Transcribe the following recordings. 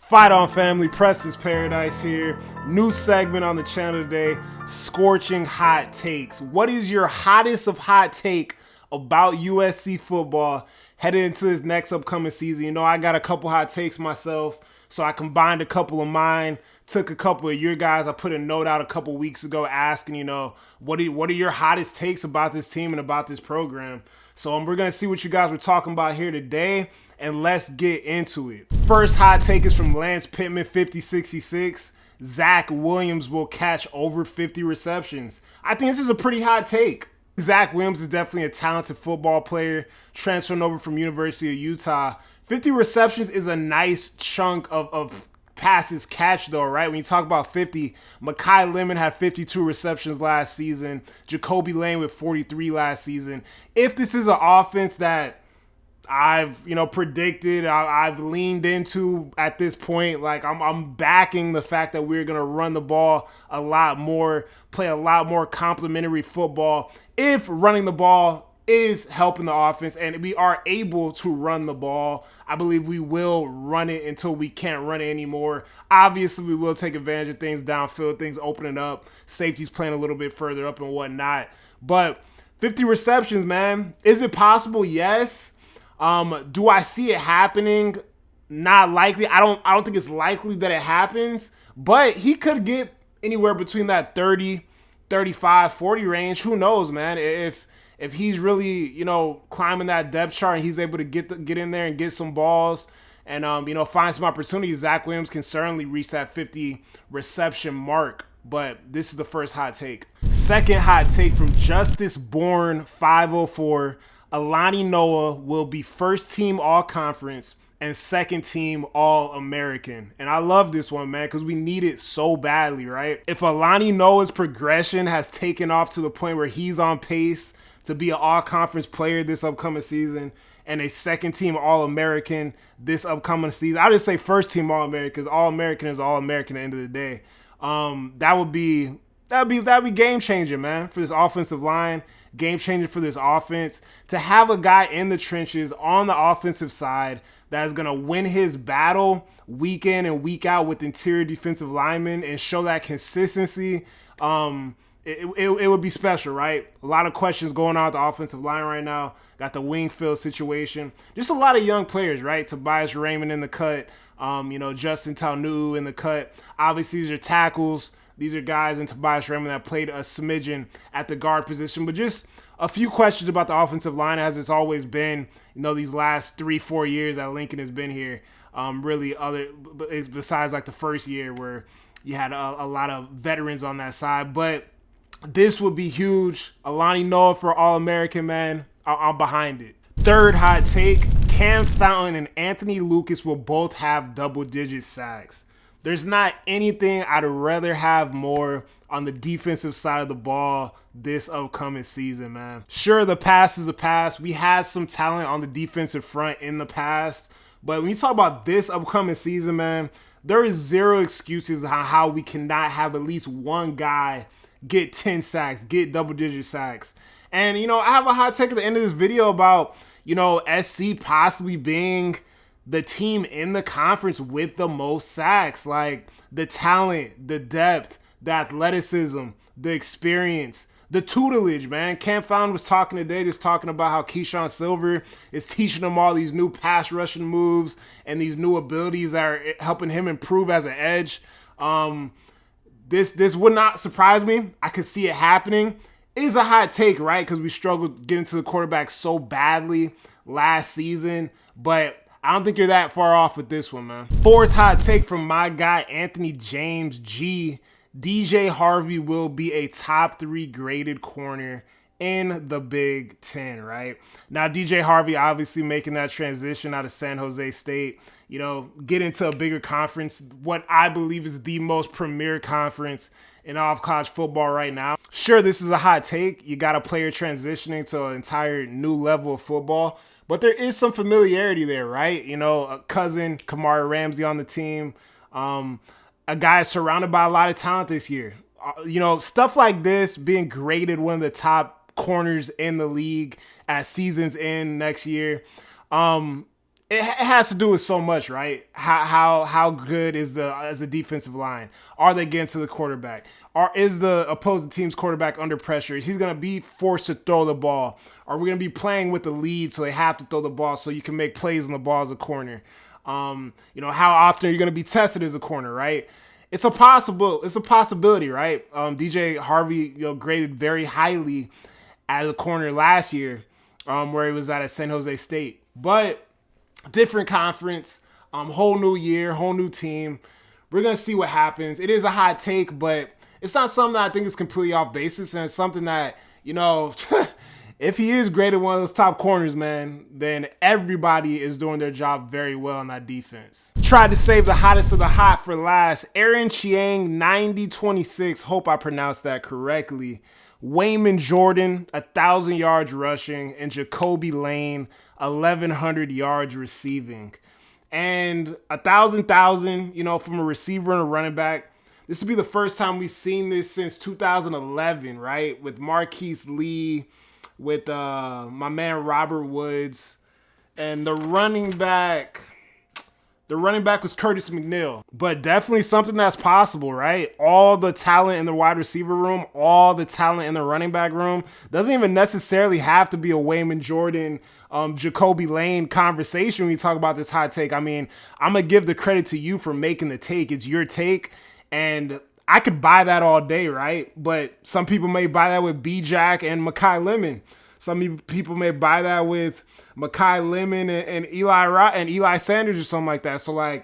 Fight on, family. Preston's Paradise here. New segment on the channel today. Scorching hot takes. What is your hottest of hot take about USC football heading into this next upcoming season? You know, I got a couple hot takes myself, so I combined a couple of mine. Took a couple of your guys. I put a note out a couple weeks ago asking, you know, what are your hottest takes about this team and about this program? So we're going to see what you guys were talking about here today, and let's get into it. First hot take is from Lance Pittman, 5066. Zach Williams will catch over 50 receptions. I think this is a pretty hot take. Zach Williams is definitely a talented football player, transferring over from University of Utah. 50 receptions is a nice chunk of passes catch though, right? When you talk about 50, Mekhi Lemon had 52 receptions last season. Jacoby Lane with 43 last season. If this is an offense that I've, predicted, I've leaned into at this point, like I'm backing the fact that we're going to run the ball a lot more, play a lot more complementary football. If running the ball is helping the offense and we are able to run the ball, I believe we will run it until we can't run it anymore. Obviously, we will take advantage of things downfield, things opening up, safeties playing a little bit further up and whatnot. But 50 receptions, man, is it possible? Yes. Do I see it happening? Not likely. I don't think it's likely that it happens, but he could get anywhere between that 30, 35, 40 range. Who knows, man? If he's really, climbing that depth chart and he's able to get in there and get some balls and, find some opportunities, Zach Williams can certainly reach that 50 reception mark. But this is the first hot take. Second hot take from Justice Bourne 504. Alani Noah will be first team all-conference and second team all-American. And I love this one, man, because we need it so badly, right? If Alani Noah's progression has taken off to the point where he's on pace to be an all-conference player this upcoming season and a second-team All-American this upcoming season. I just say first-team All-American because All-American is All-American at the end of the day. That would be game-changing, man, for this offensive line, game-changing for this offense. To have a guy in the trenches on the offensive side that is going to win his battle week in and week out with interior defensive linemen and show that consistency, It would be special, right? A lot of questions going on with the offensive line right now. Got the Wingfield situation. Just a lot of young players, right? Tobias Raymond in the cut. Justin Taunu in the cut. Obviously, these are tackles. These are guys in Tobias Raymond that played a smidgen at the guard position. But just a few questions about the offensive line as it's always been, these last 3-4 years that Lincoln has been here. Besides like the first year where you had a lot of veterans on that side. But this would be huge. Alani Noah for All-American, man. I'm behind it. Third hot take, Cam Fountain and Anthony Lucas will both have double-digit sacks. There's not anything I'd rather have more on the defensive side of the ball this upcoming season, man. Sure, the past is the past. We had some talent on the defensive front in the past. But when you talk about this upcoming season, man, there is zero excuses on how we cannot have at least one guy get 10 sacks, get double-digit sacks. And, I have a hot take at the end of this video about, SC possibly being the team in the conference with the most sacks. Like, the talent, the depth, the athleticism, the experience, the tutelage, man. Cam Fountain was talking today, just talking about how Keyshawn Silver is teaching him all these new pass rushing moves and these new abilities that are helping him improve as an edge. This would not surprise me. I could see it happening. It is a hot take, right? Because we struggled getting to the quarterback so badly last season. But I don't think you're that far off with this one, man. Fourth hot take from my guy, Anthony James G. DJ Harvey will be a top 3 graded corner in the Big Ten, right? Now, DJ Harvey obviously making that transition out of San Jose State, get into a bigger conference, what I believe is the most premier conference in all of college football right now. Sure, this is a hot take. You got a player transitioning to an entire new level of football, but there is some familiarity there, right? A cousin, Kamari Ramsey on the team, a guy surrounded by a lot of talent this year. Stuff like this, being graded one of the top corners in the league at season's end next year. it has to do with so much, right? How good is the as a defensive line? Are they getting to the quarterback? Is the opposing team's quarterback under pressure? Is he going to be forced to throw the ball? Are we going to be playing with the lead so they have to throw the ball so you can make plays on the ball as a corner? How often are you going to be tested as a corner, right? It's a possibility, right? DJ Harvey, graded very highly as a corner last year, where he was at San Jose State, but different conference, whole new year, whole new team. We're gonna see what happens. It is a hot take, but it's not something that I think is completely off basis, and it's something that if he is graded one of those top corners, man, then everybody is doing their job very well on that defense. Tried to save the hottest of the hot for last. Aaron Chiang, 90-26. Hope I pronounced that correctly. Wayman Jordan, 1,000 yards rushing, and Jacoby Lane, 1,100 yards receiving. And 1,000, from a receiver and a running back. This would be the first time we've seen this since 2011, right? With Marquise Lee, with my man Robert Woods, and the running back was Curtis McNeil. But definitely something that's possible, right? All the talent in the wide receiver room, all the talent in the running back room. Doesn't even necessarily have to be a Wayman Jordan, Jacoby Lane conversation when you talk about this hot take. I mean, I'm going to give the credit to you for making the take. It's your take, and I could buy that all day, right? But some people may buy that with B-Jack and Mekhi Lemon. Some people may buy that with Mekhi Lemon and Eli Sanders or something like that. So,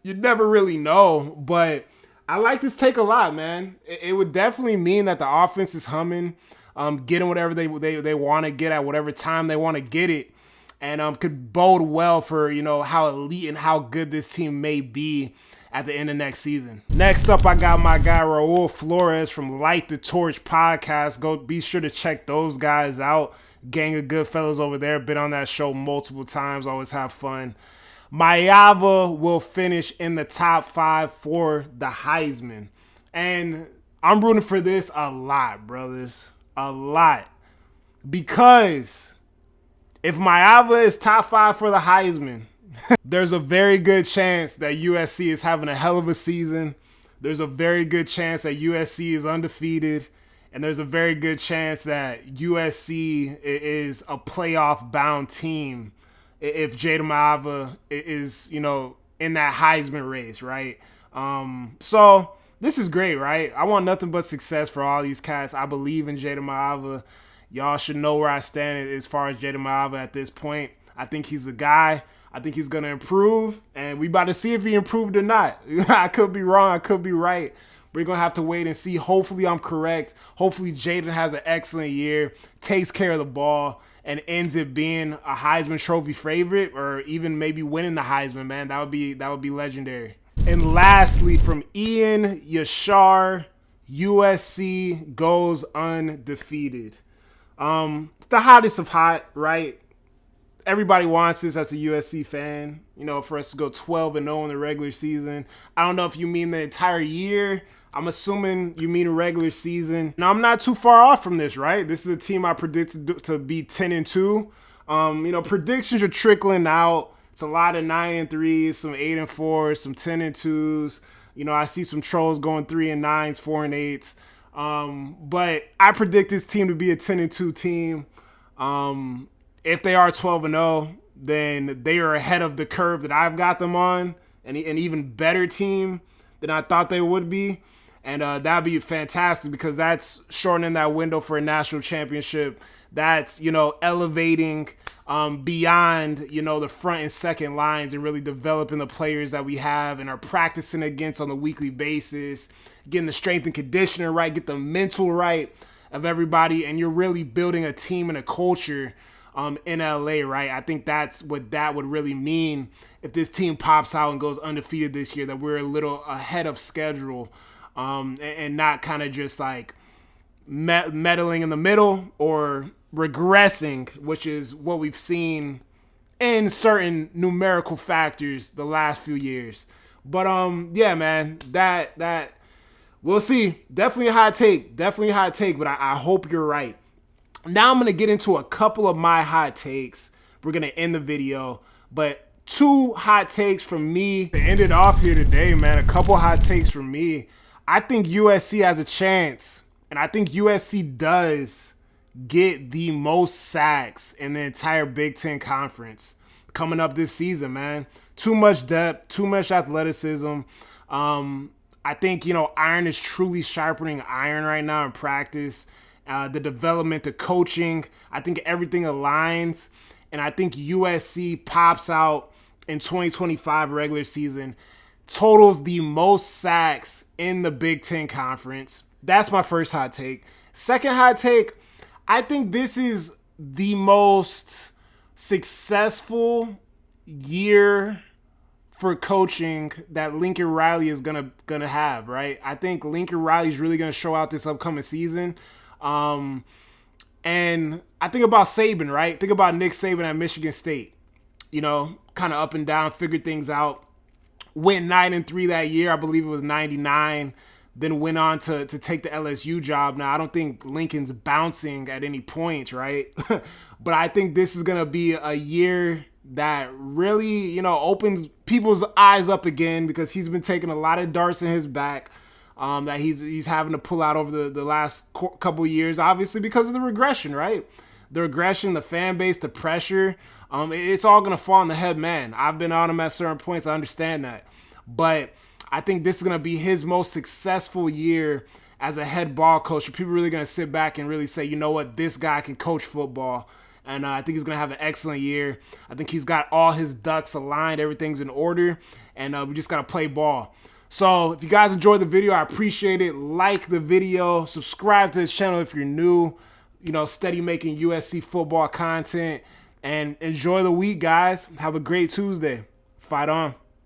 you never really know. But I like this take a lot, man. It would definitely mean that the offense is humming, getting whatever they want to get at whatever time they want to get it, and could bode well for, how elite and how good this team may be at the end of next season. Next up, I got my guy Raul Flores from Light the Torch podcast. Go be sure to check those guys out. Gang of good fellas over there. Been on that show multiple times. Always have fun. Mayava will finish in the top 5 for the Heisman. And I'm rooting for this a lot, brothers. A lot. Because if Mayava is top 5 for the Heisman, there's a very good chance that USC is having a hell of a season. There's a very good chance that USC is undefeated. And there's a very good chance that USC is a playoff-bound team if Jada Mayava is, in that Heisman race, right? So this is great, right? I want nothing but success for all these cats. I believe in Jada Mayava. Y'all should know where I stand as far as Jada Mayava at this point. I think he's a guy. I think he's going to improve, and we about to see if he improved or not. I could be wrong. I could be right. We're going to have to wait and see. Hopefully I'm correct. Hopefully Jaden has an excellent year, takes care of the ball, and ends up being a Heisman Trophy favorite, or even maybe winning the Heisman, man. That would be legendary. And lastly, from Ian Yashar, USC goes undefeated. The hottest of hot, right? Everybody wants this as a USC fan, for us to go 12-0 in the regular season. I don't know if you mean the entire year. I'm assuming you mean a regular season. Now, I'm not too far off from this, right? This is a team I predicted to be 10-2. Predictions are trickling out. It's a lot of 9-3s, some 8-4s, some 10-2s. I see some trolls going 3-9s, 4-8s. But I predict this team to be a 10-2 team. If they are 12-0, then they are ahead of the curve that I've got them on, and an even better team than I thought they would be. And that'd be fantastic because that's shortening that window for a national championship. That's, elevating beyond, the front and second lines and really developing the players that we have and are practicing against on a weekly basis, getting the strength and conditioning right, get the mental right of everybody, and you're really building a team and a culture in LA, right? I think that's what that would really mean if this team pops out and goes undefeated this year, that we're a little ahead of schedule and not kind of just meddling in the middle or regressing, which is what we've seen in certain numerical factors the last few years. But yeah, man, that we'll see. Definitely a hot take, but I hope you're right. Now I'm going to get into a couple of my hot takes. We're going to end the video, but two hot takes from me to end it off here today, man. A couple hot takes from me. I think USC has a chance, and I think USC does get the most sacks in the entire Big Ten Conference coming up this season, man. Too much depth, too much athleticism. I think, iron is truly sharpening iron right now in practice. The development, the coaching, I think everything aligns. And I think USC pops out in 2025 regular season, totals the most sacks in the Big Ten Conference. That's my first hot take. Second hot take, I think this is the most successful year for coaching that Lincoln Riley is gonna have, right? I think Lincoln Riley is really gonna show out this upcoming season. And I think about Saban, right? Think about Nick Saban at Michigan State. Kind of up and down, figured things out. Went 9-3 that year. I believe it was 99. Then went on to take the LSU job. Now, I don't think Lincoln's bouncing at any point, right? But I think this is going to be a year that really, opens people's eyes up again, because he's been taking a lot of darts in his back that he's having to pull out over the last couple years, obviously because of the regression, right? The regression, the fan base, the pressure, it's all going to fall on the head man. I've been on him at certain points. I understand that. But I think this is going to be his most successful year as a head ball coach. People are really going to sit back and really say, you know what, this guy can coach football. And I think he's going to have an excellent year. I think he's got all his ducks aligned. Everything's in order. And we just got to play ball. So if you guys enjoyed the video, I appreciate it. Like the video. Subscribe to this channel if you're new. Steady making USC football content. And enjoy the week, guys. Have a great Tuesday. Fight on.